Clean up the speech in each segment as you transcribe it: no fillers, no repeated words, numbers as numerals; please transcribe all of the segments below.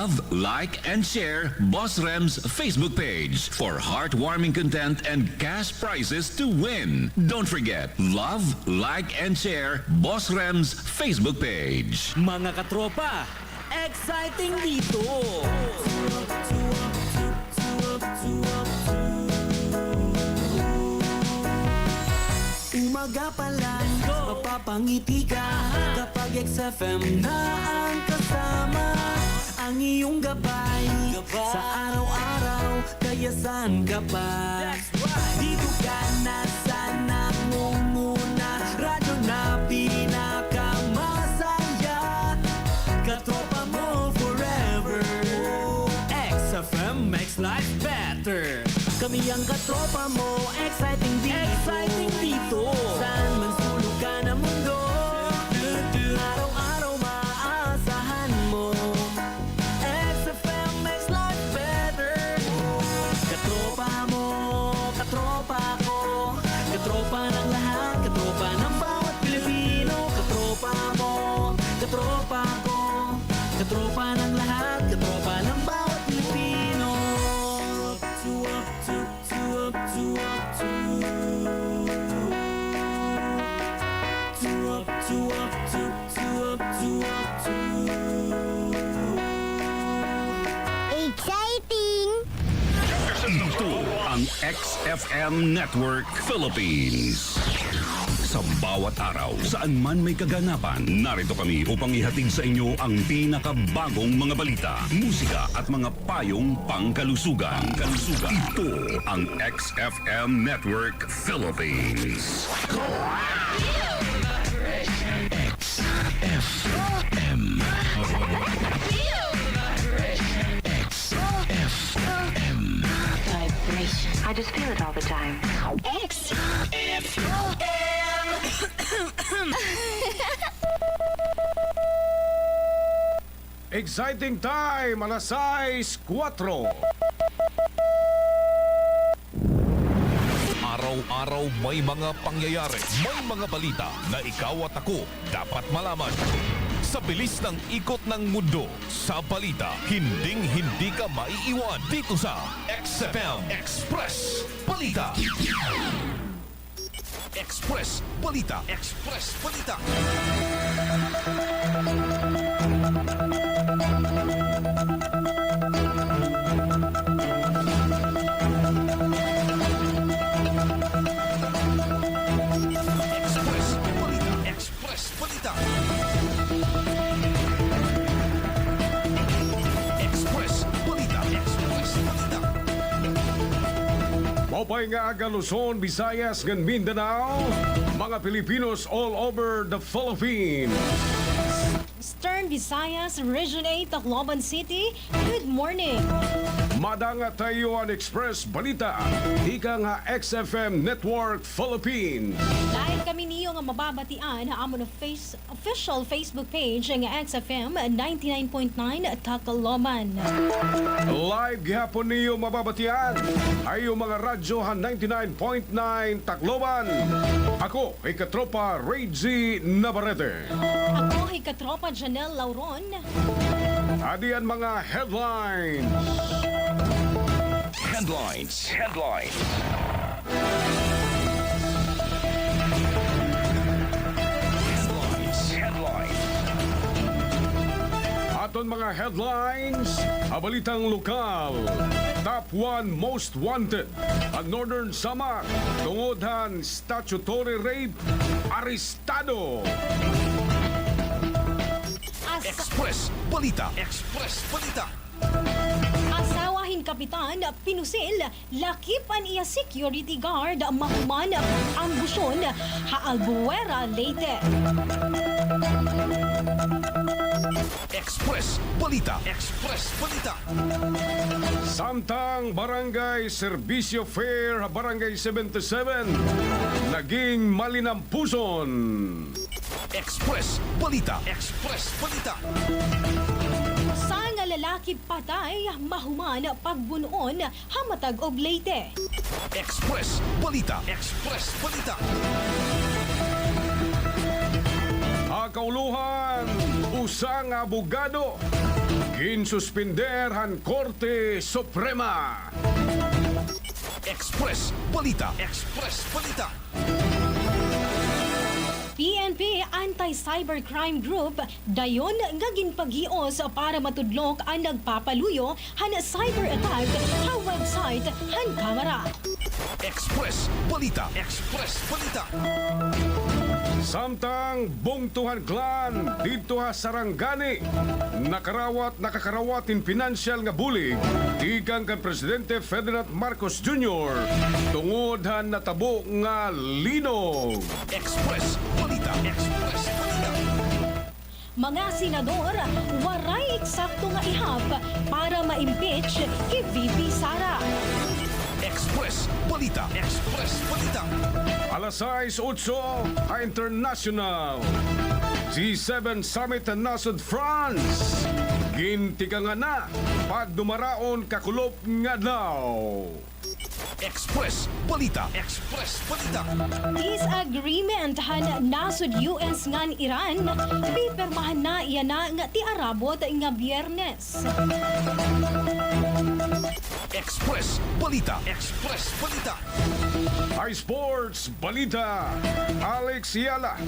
Love, like, and share Boss Rem's Facebook page for heartwarming content and cash prizes to win. Don't forget, love, like, and share Boss Rem's Facebook page. Mga katropa, exciting dito! Umaga pa lang, mapapangiti ka kapag XFM na ang kasama. Ang iyong gabay sa araw-araw, kaya saan ka pa? Dito ka na sa nangunguna, radyo na pinakamasaya. Katropa mo forever, XFM makes life better. Kami ang katropa mo, exciting dito. Saan man sulok ka na mundo, araw-araw maaasahan mo. XFM makes life better. Katropa mo, katropa ko, katropa ng lahat, katropa ng bawat Pilipino. Katropa mo, katropa ko, katropa ng lahat, katropa ng bawat Pilipino. Exciting! Ito ang XFM Network Philippines. Sa bawat araw, saan man may kaganapan, narito kami upang ihatid sa inyo ang pinakabagong mga balita, musika at mga payong pangkalusugan. Ito ang XFM Network Philippines. XFM. XFM. Vibration. I just feel it all the time. XFM. Exciting time, alas 6:04. Araw-araw may mga pangyayari, may mga balita na ikaw at ako dapat malaman. Sa bilis ng ikot ng mundo, sa balita, hinding-hindi ka maiiwan dito sa XFM Xpress Balita. Xpress Balita. Xpress Balita. Express Balita. Express Balita. Express Balita. Mapay nga aga Luzon, Visayas, ngan Mindanao, mga Pilipinos all over the Philippines. Eastern Visayas, Region 8, Tacloban City. Good morning. Madanga tayo ang Express Balita, ika nga XFM Network Philippines. Live kami niyo nga mababatian amon ng official Facebook page ng XFM 99.9 Tacloban. Live gihapon niyo mababatian ayo mga radyo han 99.9 Tacloban. Ako ay katropa REYGIE Navarrete. Ako ay katropa Janelle Lauron. Adian mga headlines. Aton mga headlines, abalitang lokal. Top 1 most wanted. Ang Northern Samar, tungod statutory rape, arestado. Express Balita. Express Balita. Asawahin kapitan, pinusil, lakipan iya security guard, mahuman, ambusyon, Haalbuera, Leyte. Express Balita. Express Balita. Samtang Barangay Servisyo Fair, Barangay 77, naging malinampuson. Express Balita. Express Balita. Sa nga lalaki patay, mahuman, pagbunoon, hamatag og Leyte. Express Balita. Express Balita. Kauluhan, usang abogado, Ginsuspender han Korte Suprema. Express Balita. Express Balita. PNP Anti-Cybercrime Group dayon nga ginpaghios para matudlok ang nagpapaluyo han cyber attack sa website han kamera. Express Balita. Express Balita. Samtang bungtuhan clan dito ha Sarangani nakakarawatin financial nga bulig ikan kan Presidente Ferdinand Marcos Jr. tungod han natabo nga linog. Express Balita. Express Balita. Mga senador, waray eksakto nga ihap para ma-impeach kay VP Sara. Express Balita. Express Balita. Alas 6:08 a International G7 Summit na nasod France. Gintika nga na pagdumaraon kakulop nga daw. Express Balita. Express Balita. Disagreement han nasod US ngan Iran, pipirmahan na iyan na nga ti Arabot nga Biyernes. Express Balita. Express Balita. Sports Balita. Alex Yala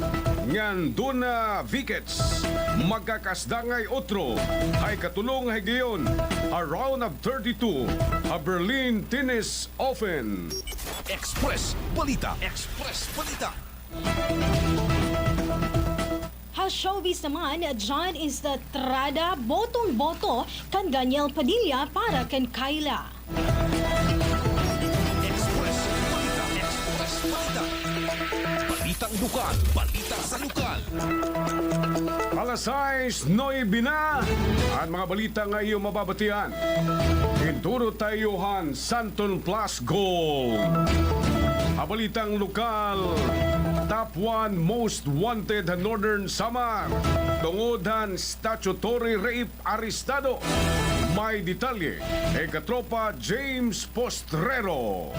ngan Duna Vikets magkakasdangay otro ay katulong higayon a round of 32 a Berlin Tennis Open. Express Balita. Express Balita. Ha showbiz naman, John Estrada botong-boto kan Daniel Padilla para kan Kyla. Express Balita. Express Balita. Balitang lokal. Balita sa lokal. Alas 6:09 na ang mga balita nga iyong mababatian. Inturo tayo han Santon Plus Gold. Abalitang lokal, top 1 most wanted han Northern Samar. Tungod han statutory rape arestado. May detalye kay katropa James Postrero.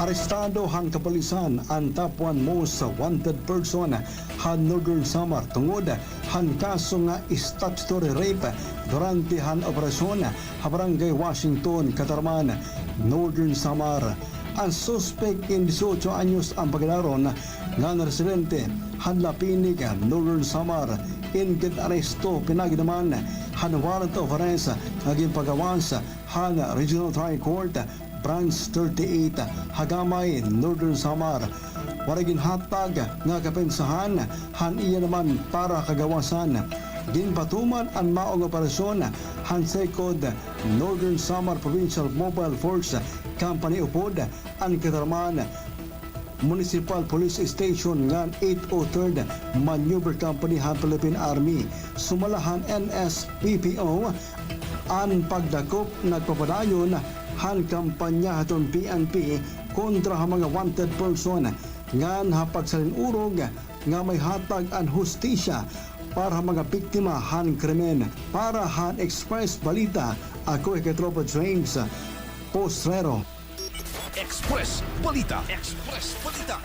Arestado han kapulisan ang top 1 most wanted person han Northern Samar tungod han kaso nga statutory rape durante han operasyon ha Barangay Washington, Katarman, Northern Samar. Ang suspect in 18 anyos ang paglaron nga residente han Lapinig, Northern Samar. Ingid aresto pinagi naman han warrant of arrest naging pagawas han Regional Trial Court Branch 38 Hagamay, Northern Samar. Waragin hatag nga kapensahan han iya naman para kagawasan. Ginpatuman ang maong operasyon han Second Northern Samar Provincial Mobile Force Company upod ang Katarman Municipal Police Station ngan 803rd Maneuver Company han Philippine Army. Sumalahan NSPPO ang pagdakop nagpapadayon han kampanya haton PNP kontra ha mga wanted person ngan hapagsalin urog nga may hatag ang hustisya para mga biktima han krimen. Para han Express Balita, ako Katropa James Postrero. Express Balita. Express Balita.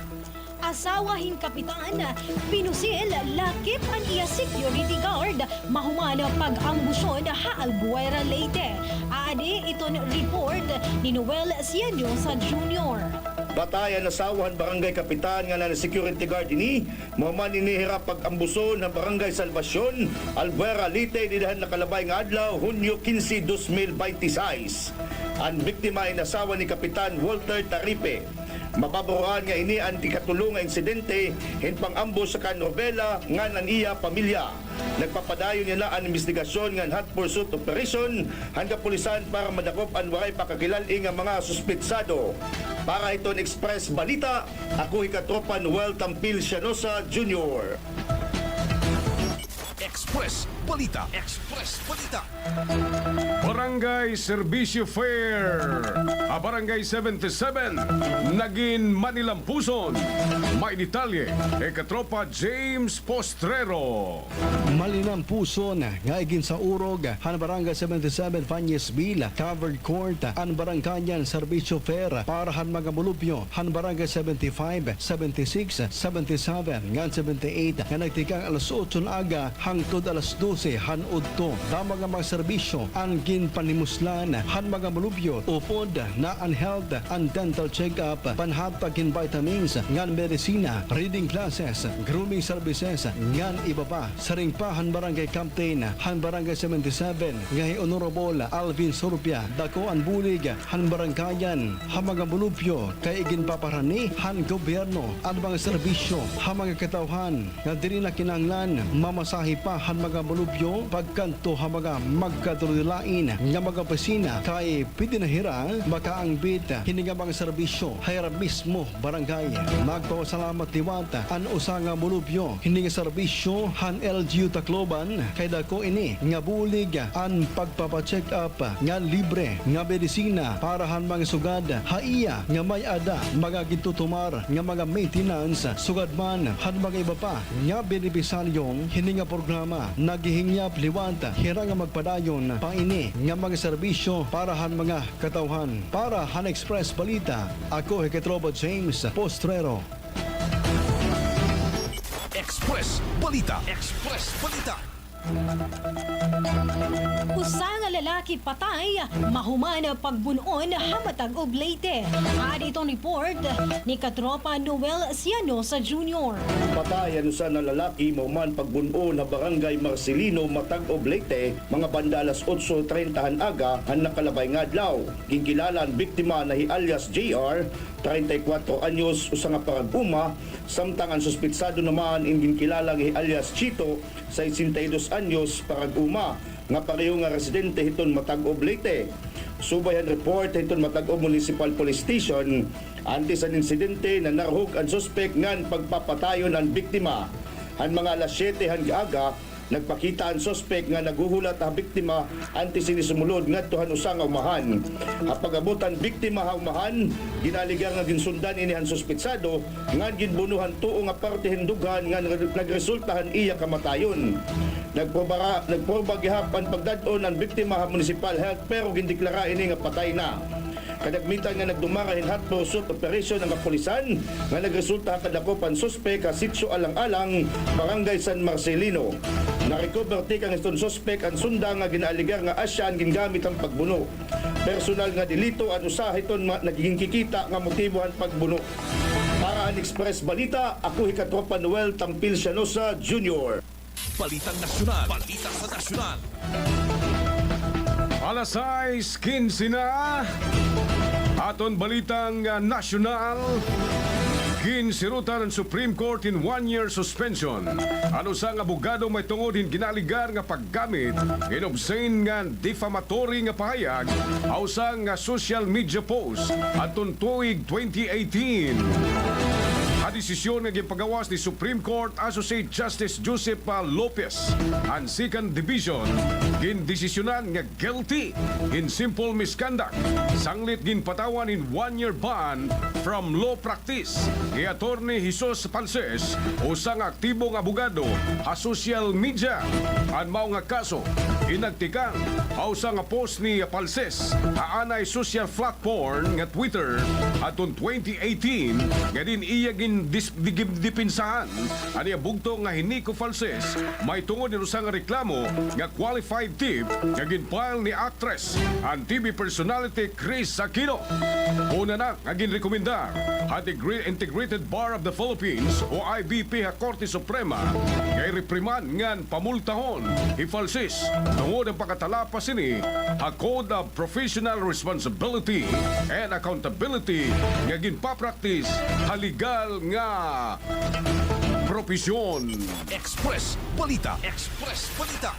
Asawahin kapitan, pinusil lakip ang iya security guard, mahuman pag-ambusyon ha Albuera Leyte. Ade iton report ni Noel Cienyo sa Junior. Batayan nasawahan barangay kapitan nga na security guard ini mahuman inihirap pag-ambuson ng barangay Salvacion, Albuera Leyte didahan nakalabay nga adlaw Hunyo 15, 2026. Ang biktima ay nasawa ni Kapitan Walter Taripe. Mababaruan nga ini ang tikatulong nga insidente hinpang ambos sa kanovela nga nan iya pamilya. Nagpapadayon nila ang investigasyon nga hot pursuit operation hanggang pulisan para madakop ang waray pakakilaling nga mga suspetsado. Para iton Express Balita, ako Katropa Noel Tampil Sianosa Jr. Express Balita. Express Balita. Barangay Servicio Fair, a Barangay 77, naging Manilampuson. May detalye kay katropa James Postrero. Malinampuson nga igin sa urog han Barangay 77 Fanyesville covered court an Barangkayan Servicio Fair para han mga mulupyo han Barangay 75, 76, 77 nga 78 nga nagtikang alas 8 ng aga hangtod alas 2 12 han udto da mga serbisyo ang ginpanimuslan han mga malubyo upod na ang health and dental check-up, panhatag in vitamins, ngan medisina, reading classes, grooming services, ngan iba pa. Saring pa han barangay captain, han barangay 77, ngay Honorable Alvin Surpia, dako ang bulig, han baranggayan, han mga malubyo, kay ginpaparani, han gobyerno, ang mga serbisyo, han mga katawhan, nga diri na kinanglan, mamasahi pa han mga malubyo, pagkanto han mga magkadrudilain, nga mga pasina, kay pidinahira, makaangbit, hindi nga mga serbisyo, hayra mismo barangay. Magpapasalamat liwata, an usanga malubyo, hindi nga serbisyo, han LGU Tacloban, kay dako ini, nga bulig, an pagpapacheck up, nga libre, nga medisina, para han mga sugad, haiya, nga may ada, mga gintutumar, nga mga maintenance, sugad man, han mga iba pa, nga benepisaryong, hindi nga programa, naghihingyap liwata, hira nga magpadayon, pa ini, nga mga serbisyo, para han mga katawhan. Para han Xpress Balita, ako 𝐻𝐶 James Postrero. Xpress Balita. Xpress Balita. Usa nga lalaki patay, mahuman pagbunon hamatag og Leyte. Itong report ni Katropa Noel Cianosa Jr. Patay ang usa na lalaki mahuman pagbuno na barangay Marcelino matag Oblate, mga banda alas 8:30 han aga han nakalabay nga adlaw. Ginkilala ang biktima na alias JR, 34 anyos, usa nga paraguma, samtang ang suspitsado naman ginkilala nga alias Chito, 62 anyos, paraguma, nga pareho nga residente hiton matag Oblate. Subayan report hiton matag Municipal Police Station antes ang insidente na narhug ang suspek ngan pagpapatayon ang biktima. Han mga alas 7 han aga nagpakita ang suspek nga naguhulat ang biktima antes sinisumulod ngadto han usa nga umahan. Hapag abot ang biktima ha umahan, ginaligar nga ginsundan ini ang suspetsado nga ginbunuhan tuo nga parte hindugan nga nagresultahan iya kamatayon. Nagproba gihapon pagdad-on ang biktima ha municipal health pero gindeklara ini nga patay na. Kadagmitan nga nagdumarahin hot pursuit operation ng kapulisan nga nagresulta kadakopan suspek ka sitio alang-alang barangay San Marcelino. Na-recover kang itong suspek ang sunda nga ginaligar nga asya ang gingamit ang pagbuno. Personal nga delito ang usaha iton nagiging kikita nga motibo ang pagbuno. Para ang Xpress Balita, ako 𝐻𝐶 Noel Tampil Cianosa Jr. Balitang nasyonal. Balita sa nasyonal. Alas 6:15 na. Aton balitang nasyonal. Ginsirutan ng Supreme Court in 1-year suspension. Ano sa nga abogado may tungod ginaligar nga paggamit in obscene nga defamatory nga pahayag aw sa nga social media post aton tuig 2018. Desisyon nga gipagawas ni Supreme Court Associate Justice Joseph Lopez ang Second Division gindesisyonan nga guilty in simple misconduct. Sanglit ginpatawan in 1-year ban from law practice ni Attorney Jesus Palces usa nga aktibong abogado sa social media. Ang mao nga kaso inagtikang sa nga post ni Palces aanay social platform nga Twitter atong 2018 nga din iya dipinsahan ani bugto nga hiniko Falses may tungod ni usa nga reklamo nga qualified tip nga ginfile ni actress and TV personality Chris Aquino. Una na nga ginrekomendar at the Integrated Bar of the Philippines o IBP ha Korte Suprema kay repriman ngan pamultahon ni Falses tungod ang pagkatalapas ini a Code of Professional Responsibility and Accountability nga ginpapractice haligal nga propisyon. Express Balita. Express Balita.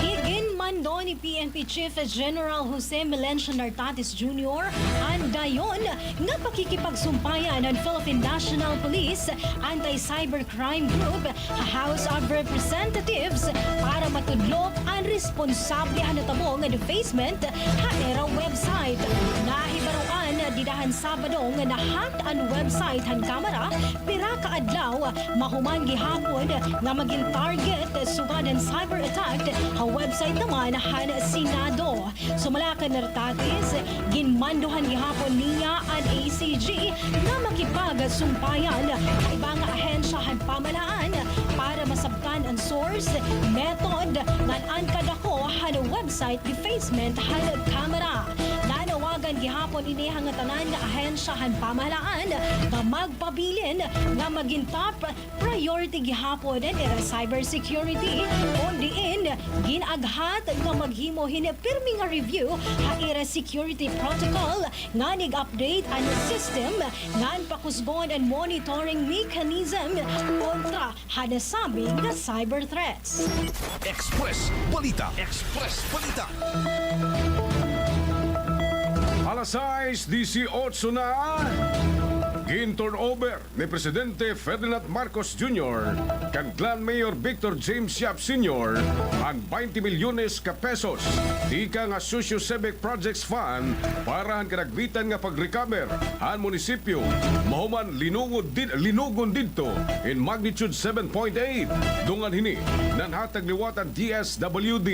Iginmando ni PNP Chief General Jose Melencio Nartates Jr. ang dayon nga pakikipagsumpayan ng Philippine National Police Anti-Cybercrime Group House of Representatives para matudlok ang responsable na tabong defacement era website. Nahibaruan didahan Sabado nga nahack ang website han kamera pira ka adlaw mahuman gihapon nga maging target sugad ang cyber attack ha website naman han Senado. Sumala ka Nartates, ginmanduhan gihapon niya ang ACG nga makipagsumpayan sa ibang ahensya han pamalaan para para masabtan ang source, method, ngan kadako han website defacement han kamera. Nanawagan gihapon ini ang tanan nga ahensyahan pamahalaan nga magpabilin nga maging top priority gihapon era cybersecurity on diin ginaghat nga maghimo pirmi nga review ha era security protocol nga nig-update ang system nga pakusgon and monitoring mechanism kontra hanasabi nga cyber threats. Express Balita. Express Balita. Alas 6:18 na. Gin-turnover ni Presidente Ferdinand Marcos Jr. kang Clan Mayor Victor James Yap Sr. ang 20 milyones ka pesos tika nga Socio-Civic Projects Fund para ang kanagbitan nga pag-recover ang munisipyo mahuman linugon dito in magnitude 7.8 dungan hini nanhatag liwat ang DSWD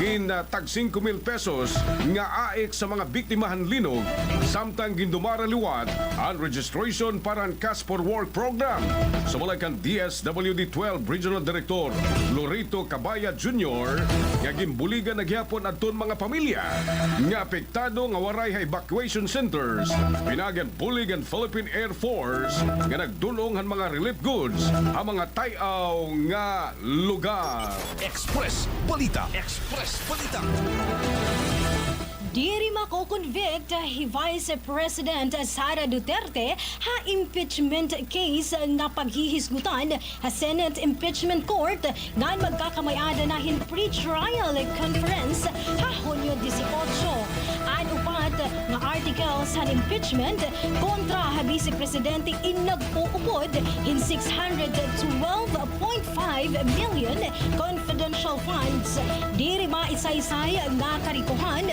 in tag 5,000 pesos nga aik sa mga biktimahan linog samtang gindumara liwat ang registration para ang Cash for Work program. Sumalay kan DSWD 12 Regional Director Lorito Cabaya Jr. nga gimbuligan nagyapon adton mga pamilya nga apektado nga waray ha evacuation centers pinagan bulig ang Philippine Air Force nga nagdulong han mga relief goods ang mga tayaw nga lugar. Express Balita. Express Balita. Diri mako-convict Vice President Sara Duterte ha impeachment case nga paghihisgutan sa Senate Impeachment Court nga magkakamayada na hin pre-trial conference ha Hunyo 18. An upat nga articles sa impeachment kontra ha Vice Presidente inagpuupod in 612.5 million confidential funds. Diri isa-isay nga karikuhan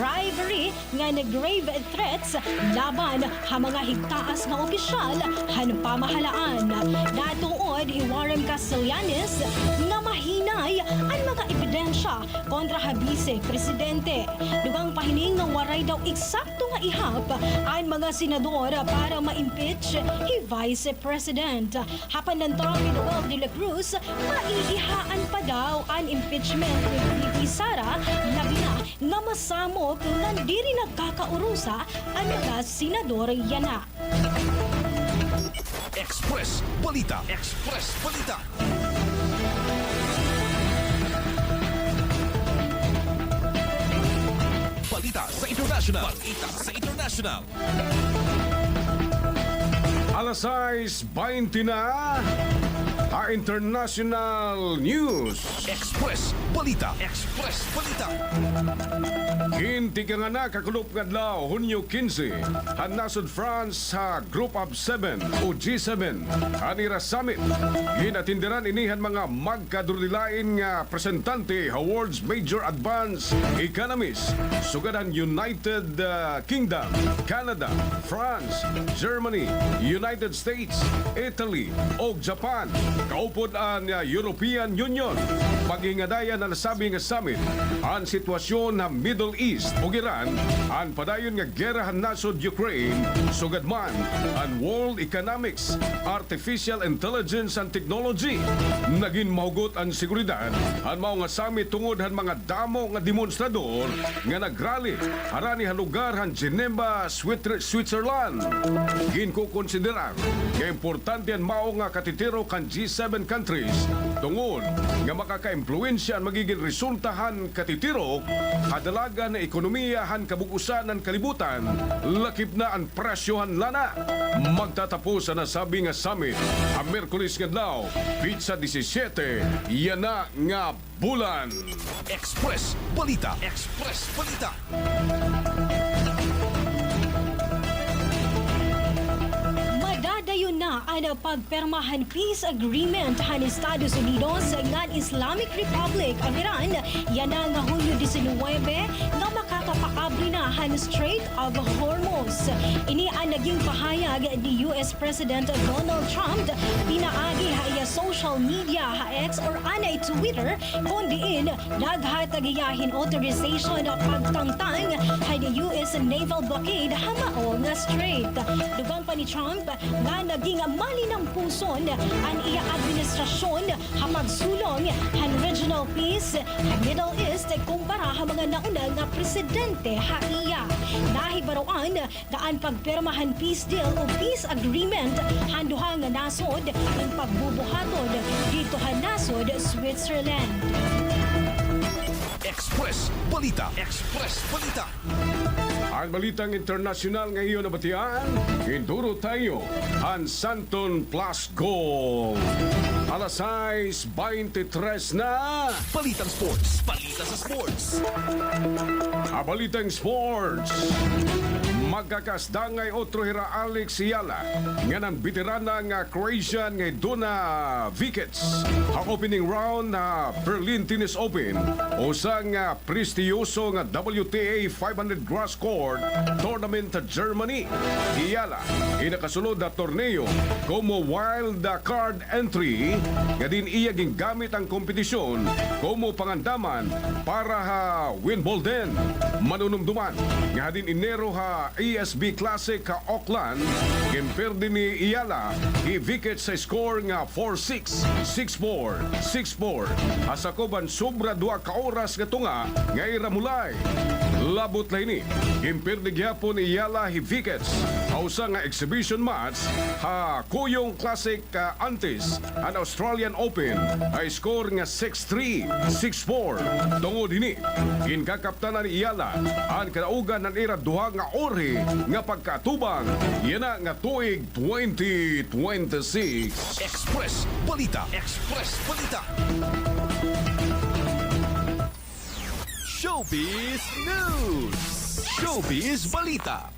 bribery nga grave threats laban ha mga higtaas nga opisyal han pamahalaan. Natuod Hiwarem Castellanes nga mahinay ang mga ebidensya kontra ha Vice Presidente. Dugang pahining nga waray daw eksakto nga ihap ang mga senador para ma-impeach hi Vice President. Hapan ng Tommy Noel de la Cruz, maiihaan pa daw ang impeachment ni VP Sara labi na nga masamo kung nandiri nagkakaurusa ang mga senador yana. Express Balita. Express Balita. Balita sa international. Balita sa international. Alas 6:20 na. International News. Express Balita. Express Balita. Hinti ka nga na kakulop nga adlaw Hunyo 15 han nasod France sa Group of 7 o G7 anira summit. Ginatindiran inihan mga magkadurilain nga presentante ha world's major advanced economies sugad ang United Kingdom, Canada, France, Germany, United States, Italy o Japan. Kaupod ang European Union. Paghingadayan na nasabi nga summit ang sitwasyon na Middle East o Iran ang padayon nga gerahan nasod Ukraine sugad man ang world economics, artificial intelligence and technology. Naging mahugot ang seguridad ang mao nga summit tungod han mga damo nga demonstrador nga nagrally harani ha lugar han Geneva, Switzerland. Ginkukonsiderar nga importante ang mao nga katitiro kan G7 countries tungod nga makaka-impluwensya ang magiging resultahan katitiro kadalagan na ekonomiyahan kabukusan ng kalibutan lakip na ang presyohan lana. Magtatapos ang nasabi nga summit ang Merkulis nga daw pizza 17 yana nga bulan. Express Balita. Express Balita. Madadayon na ang pagpermahan peace agreement han Estados Unidos ngan Islamic Republic ang Iran yan nga Hunyo 19 nga makapaabri na han Strait of Hormuz. Ini ang naging pahayag ni US President Donald Trump pinaagi iya social media X or anay Twitter kung diin naghatagayahin authorization na pagtangtang ni US Naval Blockade hamao nga strait. Dugang pa ni Trump nga naging malinang puson ang iya administrasyon hapagsulong han regional peace sa Middle East kumpara sa mga nauna nga presidente haiya. Nahibaroan gaan pagpirmahan peace deal o peace agreement handuha nga nasod ng pagbubuhaton dito sa nasod Switzerland. Express Balita. Express Balita. Ang balitang internasyonal ngayon na batian, induro tayo ang Santon Plus Gold. Alas 6:23 na. Balitang Sports. Balita sa Sports. Balitang Sports. Magkakasdangay otro hira Alex Yala nga ng veterana nga Croatian nga Duna Vikets. Ang opening round na Berlin Tennis Open o sa nga prestiyoso nga WTA 500 grass court tournament sa Germany. Yala inakasunod na torneo como wild card entry nga din iya gingamit ang kompetisyon como pangandaman para ha Wimbledon manunumduman nga din Enero ha ESB Classic ka Auckland gimperde ni Iyala i-wicket sa score nga 4-6, 6-4, 6-4 asa koban sobra 2 ka oras nga tunga nga iramulay labot lay ni gimperde gyapon ni Iyala i-wickets hausa nga exhibition match ha Kuyong Classic Antis ang Australian Open ay score nga 6-3, 6-4 tungod ini ginkakaptanan ni Iyala ang kadaugan ng ira duha nga ori nga pagkatubang yan nga tuig 2026. Express Balita. Express Balita. Showbiz News. Showbiz Balita.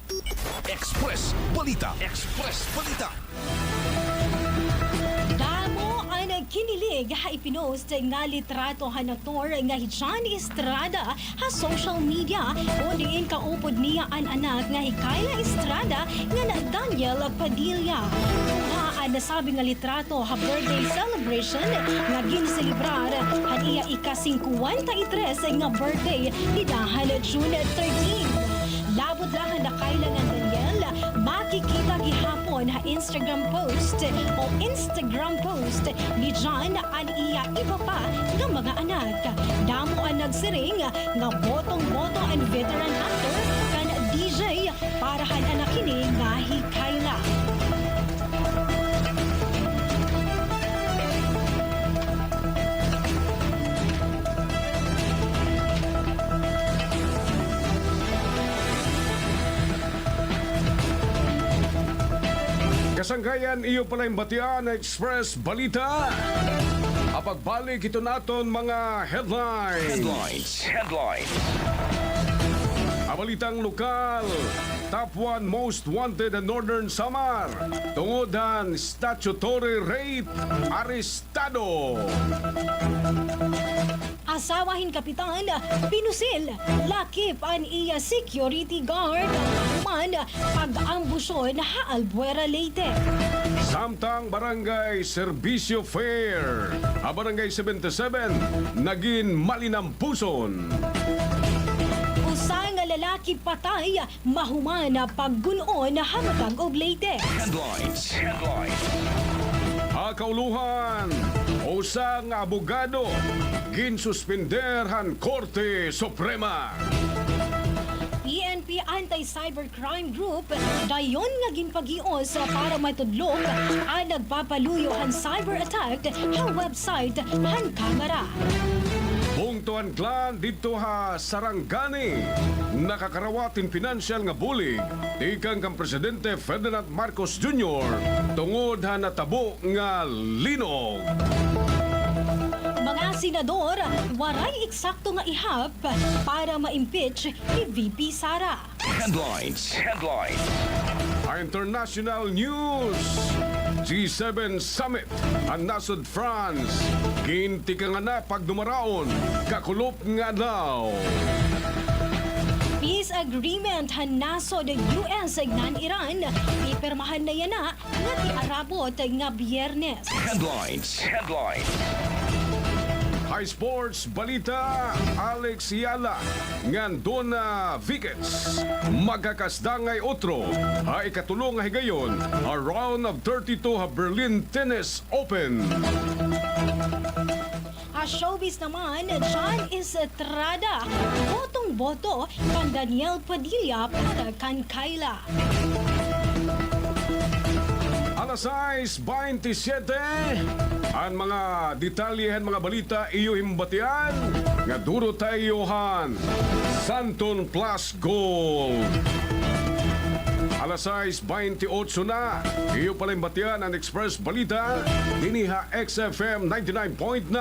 Express Balita. Express Balita. Damo ang nagkinilig ha ipinost nga litrato ha aktor nga Johnny Estrada ha social media kundi kaupod niya ang anak nga Kayla Estrada nga na Daniel Padilla. Kuhaan nasabi nga litrato ha birthday celebration nga ginselebrar han iya ika-53 nga birthday ni dahan June 13. Labot lang na kailangan Daniel, makikita gihapon ha Instagram post ni John ang iya iba pa ng mga anak. Damo ang nagsiring nga botong-botong ang veteran actor kan DJ para han anak kini nga hikayla. Kasanggayan iyo pala yung batian na Express Balita. Apagbalik ito naton mga headlines. Balitang lokal, top 1 most wanted in Northern Samar. Tungodan statutory rape, arestado. Asawahin kapitan, pinusil, lakip ang iya security guard man pag-ambusyon ha Albuera Leyte. Samtang Barangay Servicio Fair, Barangay 77, naging malinampuson. Usa nga lalaki patay, mahumana paggunon na hamatag og Leyte. Headlines. Kauluhan, usa nga abogado, ginsuspenderhan Korte Suprema. PNP Anti-Cybercrime Group dayon nga ginpagios para matudlok ang nagpapaluyo han cyber attack sa website han kamera. Bungtuan Clan dito ha Sarangani, nakakarawatin financial nga bulig tikang kang Presidente Ferdinand Marcos Jr. tungod ha natabo nga linog. Mga senador, waray eksakto nga ihap para ma-impeach ni VP Sara. Headlines. International news. G7 Summit ang nasod France. Ginti ka nga na pagdumaraon, kakulop nga daw. Peace agreement hanasod US ngnan Iran. Ipirmahan na yan na nga tiarabot nga Biyernes. Headlines. High Sports Balita, Alex Yala, ngan na Vickets, magkakasdangay otro, ay katulong nga higayon, a round of 32 ha Berlin Tennis Open. A showbiz naman, John Estrada, botong-boto kan Daniel Padilla para kan Kayla. Alas 6:27, ang mga detalyehan mga balita iyo himbatian, nga duro tayohan, Santon Plus Gold. Alas 6:28 na, iyo pala himbatian ang Xpress Balita, diniha XFM 99.9,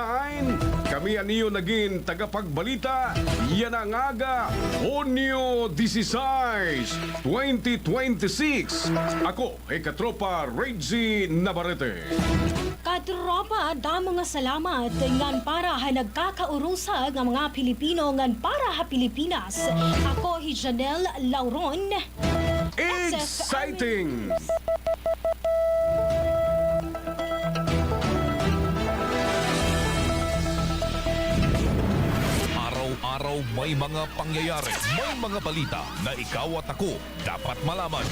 kami ang iyo naging tagapagbalita, yan ang aga, Hunyo 16, 2026. Ako ay katropa REYGIE Navarrete. Katropa, damo nga salamat ngan para ha nagkakaurusag ang mga Pilipino ngan para ha Pilipinas. Ako hi Janelle Lauron. Exciting! Araw-araw may mga pangyayari, may mga balita na ikaw at ako dapat malaman.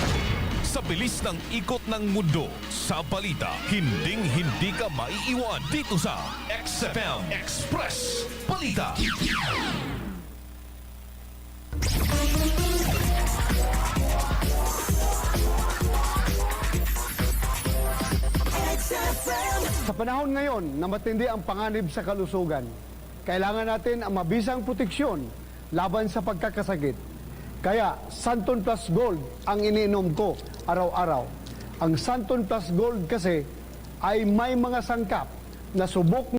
Sa bilis ng ikot ng mundo, sa balita, hinding-hindi ka maiiwan dito sa XFM Xpress Balita. Sa panahon ngayon na matindi ang panganib sa kalusugan, kailangan natin ang mabisang proteksyon laban sa pagkakasakit. Kaya Santon Plus Gold ang iniinom ko araw-araw. Ang Santon Plus Gold kasi ay may mga sangkap na subok